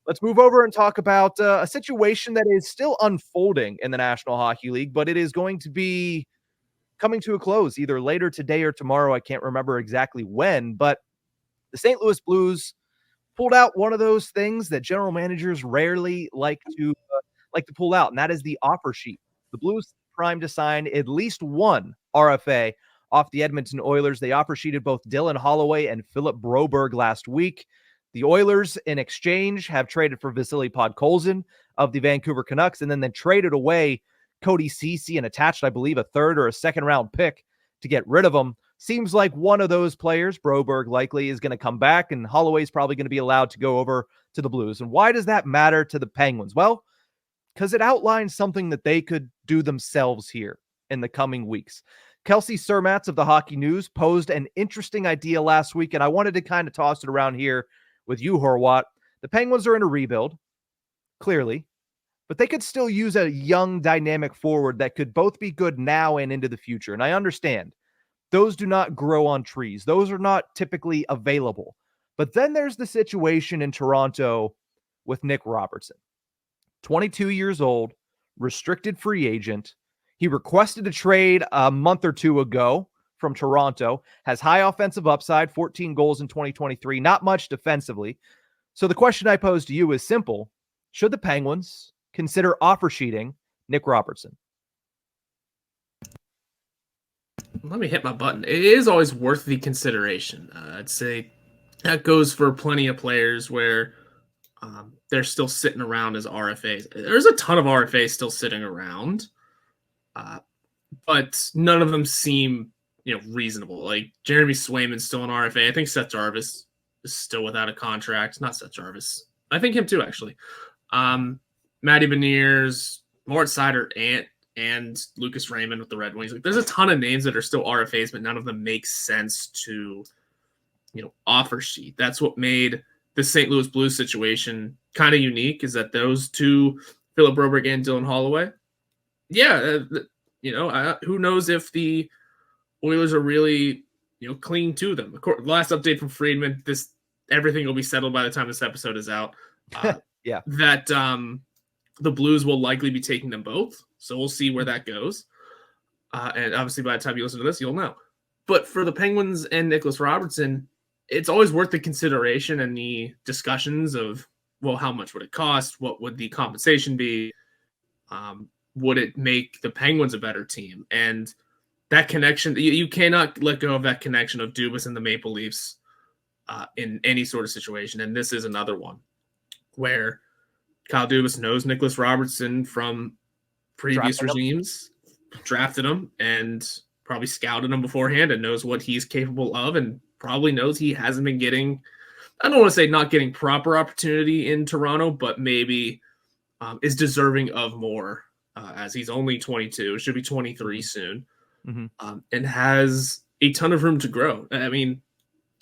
Let's move over and talk about a situation that is still unfolding in the National Hockey League, but it is going to be coming to a close either later today or tomorrow. I can't remember exactly when, but the St. Louis Blues pulled out one of those things that general managers rarely like to pull out, and that is the offer sheet. The Blues primed to sign at least one RFA off the Edmonton Oilers. They offer sheeted both Dylan Holloway and Philip Broberg last week. The Oilers, in exchange, have traded for Vasily Podkolzin of the Vancouver Canucks, and then they traded away Cody Ceci and attached, I believe, a third or a second-round pick to get rid of him. Seems like one of those players, Broberg likely, is going to come back, and Holloway's probably going to be allowed to go over to the Blues. And why does that matter to the Penguins? Well, because it outlines something that they could do themselves here in the coming weeks. Kelsey Surmatz of the Hockey News posed an interesting idea last week, and I wanted to kind of toss it around here with you, Horwat. The Penguins are in a rebuild, clearly, but they could still use a young, dynamic forward that could both be good now and into the future. And I understand those do not grow on trees. Those are not typically available. But then there's the situation in Toronto with Nick Robertson. 22 years old, restricted free agent. He requested a trade a month or two ago from Toronto, has high offensive upside, 14 goals in 2023, not much defensively. So the question I pose to you is simple. Should the Penguins consider offer sheeting Nick Robertson? Let me hit my button. It is always worth the consideration. I'd say that goes for plenty of players where they're still sitting around as RFAs. There's a ton of RFAs still sitting around, but none of them seem reasonable. Like Jeremy Swayman's still an RFA. I think Seth Jarvis is still without a contract. Not Seth Jarvis. I think him too, actually. Matty Beniers, Moritz Seider, and Lucas Raymond with the Red Wings. Like, there's a ton of names that are still RFAs, but none of them make sense to, offer sheet. That's what made the St. Louis Blues situation kind of unique, is that those two, Philip Broberg and Dylan Holloway, who knows if the Oilers are really, clinging to them. Of course, last update from Friedman, everything will be settled by the time this episode is out. Yeah. That the Blues will likely be taking them both. So we'll see where that goes. And obviously by the time you listen to this, you'll know. But for the Penguins and Nicholas Robertson, it's always worth the consideration and the discussions of, well, how much would it cost? What would the compensation be? Would it make the Penguins a better team? And that connection, you cannot let go of that connection of Dubas and the Maple Leafs in any sort of situation. And this is another one where Kyle Dubas knows Nicholas Robertson from previous regimes, drafted him, and probably scouted him beforehand and knows what he's capable of, and probably knows he hasn't been getting, I don't want to say not getting proper opportunity in Toronto, but maybe is deserving of more as he's only 22, should be 23 soon, and has a ton of room to grow. I mean,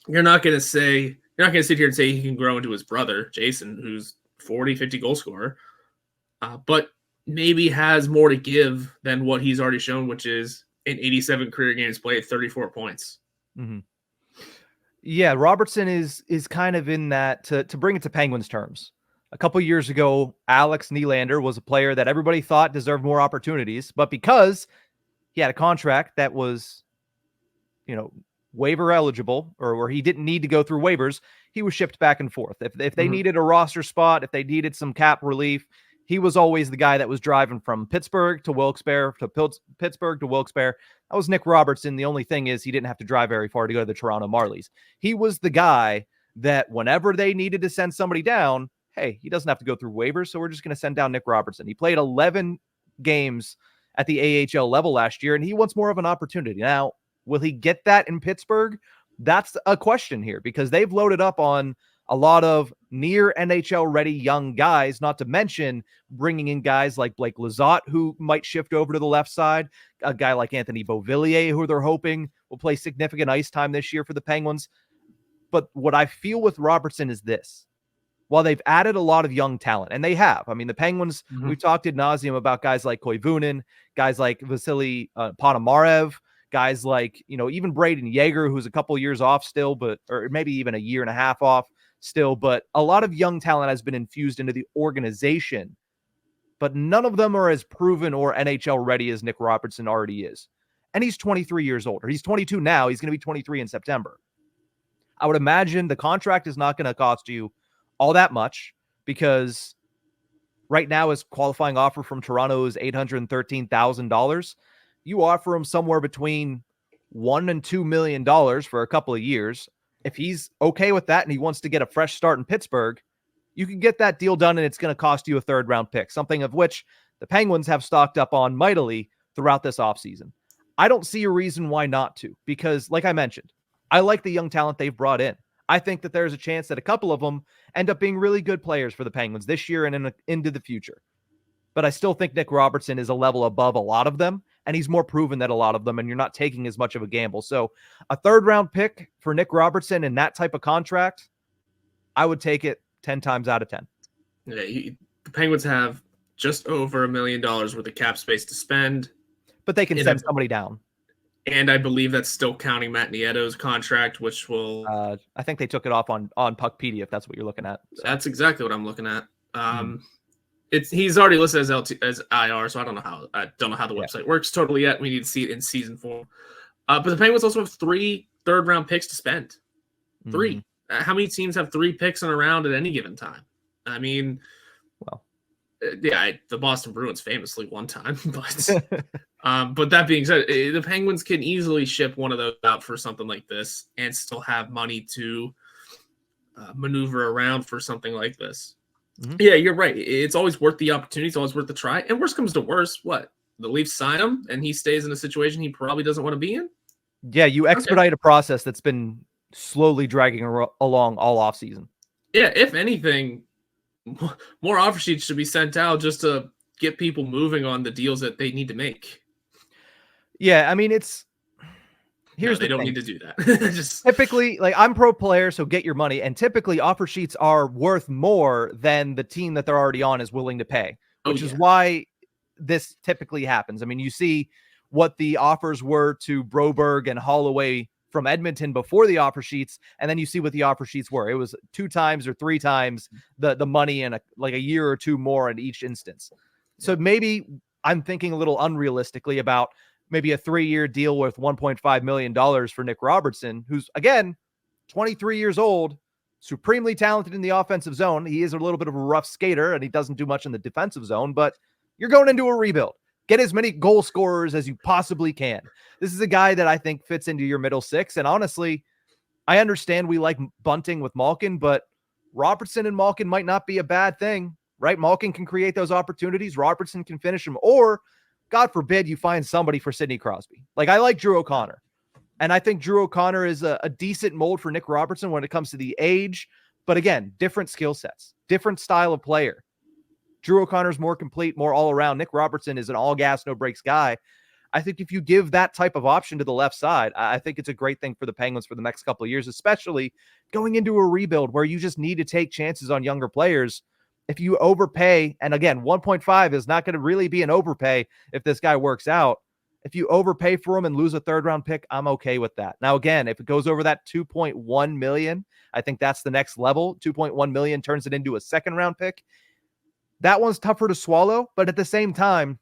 you're not going to sit here and say he can grow into his brother, Jason, who's 40, 50 goal scorer, but maybe has more to give than what he's already shown, which is in 87 career games played, 34 points. Mm-hmm. Yeah, Robertson is kind of in that, to bring it to Penguins terms. A couple years ago, Alex Nylander was a player that everybody thought deserved more opportunities, but because he had a contract that was, waiver eligible, or where he didn't need to go through waivers, he was shipped back and forth. If they needed a roster spot, if they needed some cap relief, he was always the guy that was driving from Pittsburgh to Wilkes-Barre to Pittsburgh to Wilkes-Barre. That was Nick Robertson. The only thing is he didn't have to drive very far to go to the Toronto Marlies. He was the guy that whenever they needed to send somebody down, hey, he doesn't have to go through waivers, so we're just going to send down Nick Robertson. He played 11 games at the AHL level last year, and he wants more of an opportunity. Now, will he get that in Pittsburgh? That's a question here, because they've loaded up on a lot of near NHL ready young guys, not to mention bringing in guys like Blake Lizotte, who might shift over to the left side, a guy like Anthony Beauvillier, who they're hoping will play significant ice time this year for the Penguins. But what I feel with Robertson is this. While they've added a lot of young talent, and they have, I mean, the Penguins, we've talked ad nauseum about guys like Koivunen, guys like Vasily Ponomarev, guys like, even Braden Yeager, who's a couple years off still, or maybe even a year and a half off. still, but a lot of young talent has been infused into the organization, but none of them are as proven or NHL ready as Nick Robertson already is. And he's 23 years old, or he's 22 now. He's going to be 23 in September. I would imagine the contract is not going to cost you all that much, because right now his qualifying offer from Toronto is $813,000. You offer him somewhere between $1 and $2 million for a couple of years. If he's okay with that and he wants to get a fresh start in Pittsburgh, you can get that deal done, and it's going to cost you a third-round pick, something of which the Penguins have stocked up on mightily throughout this offseason. I don't see a reason why not to, because, like I mentioned, I like the young talent they've brought in. I think that there's a chance that a couple of them end up being really good players for the Penguins this year and into the future. But I still think Nick Robertson is a level above a lot of them, and he's more proven than a lot of them, and you're not taking as much of a gamble. So a third-round pick for Nick Robertson in that type of contract, I would take it 10 times out of 10. Yeah, the Penguins have just over $1 million worth of cap space to spend. But they can send somebody down. And I believe that's still counting Matt Nieto's contract, which will... I think they took it off on Puckpedia, if that's what you're looking at. So. That's exactly what I'm looking at. He's already listed as IR, so I don't know how the website works totally yet. We need to see it in season form. But the Penguins also have 3 third-round picks to spend. 3. How many teams have 3 picks in a round at any given time? I mean, well, the Boston Bruins famously one time, but that being said, the Penguins can easily ship one of those out for something like this and still have money to maneuver around for something like this. Yeah, you're right. It's always worth the opportunity. It's always worth the try. And worst comes to worst, what? The Leafs sign him and he stays in a situation he probably doesn't want to be in? Yeah, you expedite a process that's been slowly dragging along all offseason. Yeah, if anything, more offer sheets should be sent out just to get people moving on the deals that they need to make. Yeah, I mean, they don't need to do that. Just typically, like, I'm pro player, so get your money. And typically offer sheets are worth more than the team that they're already on is willing to pay, which is why this typically happens. I mean, you see what the offers were to Broberg and Holloway from Edmonton before the offer sheets, and then you see what the offer sheets were. It was 2 times or 3 times the money and like a year or 2 more in each instance. So maybe I'm thinking a little unrealistically about maybe a 3-year deal worth $1.5 million for Nick Robertson, who's, again, 23 years old, supremely talented in the offensive zone. He is a little bit of a rough skater, and he doesn't do much in the defensive zone, but you're going into a rebuild. Get as many goal scorers as you possibly can. This is a guy that I think fits into your middle 6, and honestly, I understand we like bunting with Malkin, but Robertson and Malkin might not be a bad thing, right? Malkin can create those opportunities. Robertson can finish them, or God forbid you find somebody for Sidney Crosby. Like, I like Drew O'Connor, and I think Drew O'Connor is a decent mold for Nick Robertson when it comes to the age, but again, different skill sets, different style of player. Drew O'Connor's more complete, more all around. Nick Robertson is an all gas, no breaks guy. I think if you give that type of option to the left side, I think it's a great thing for the Penguins for the next couple of years, especially going into a rebuild where you just need to take chances on younger players. If you overpay, and again, 1.5 is not going to really be an overpay if this guy works out. If you overpay for him and lose a 3rd-round pick, I'm okay with that. Now, again, if it goes over that $2.1 million, I think that's the next level. $2.1 million turns it into a 2nd-round pick. That one's tougher to swallow, but at the same time,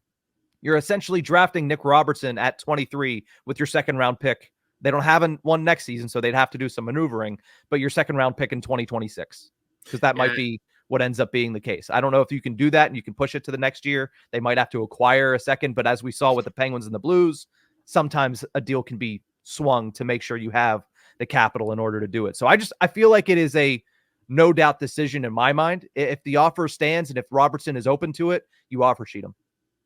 you're essentially drafting Nick Robertson at 23 with your 2nd-round pick. They don't have one next season, so they'd have to do some maneuvering, but your 2nd-round pick in 2026, because that might be what ends up being the case. I don't know if you can do that and you can push it to the next year. They might have to acquire a second, but as we saw with the Penguins and the Blues, sometimes a deal can be swung to make sure you have the capital in order to do it. So I feel like it is a no doubt decision in my mind. If the offer stands and if Robertson is open to it, you offer sheet him.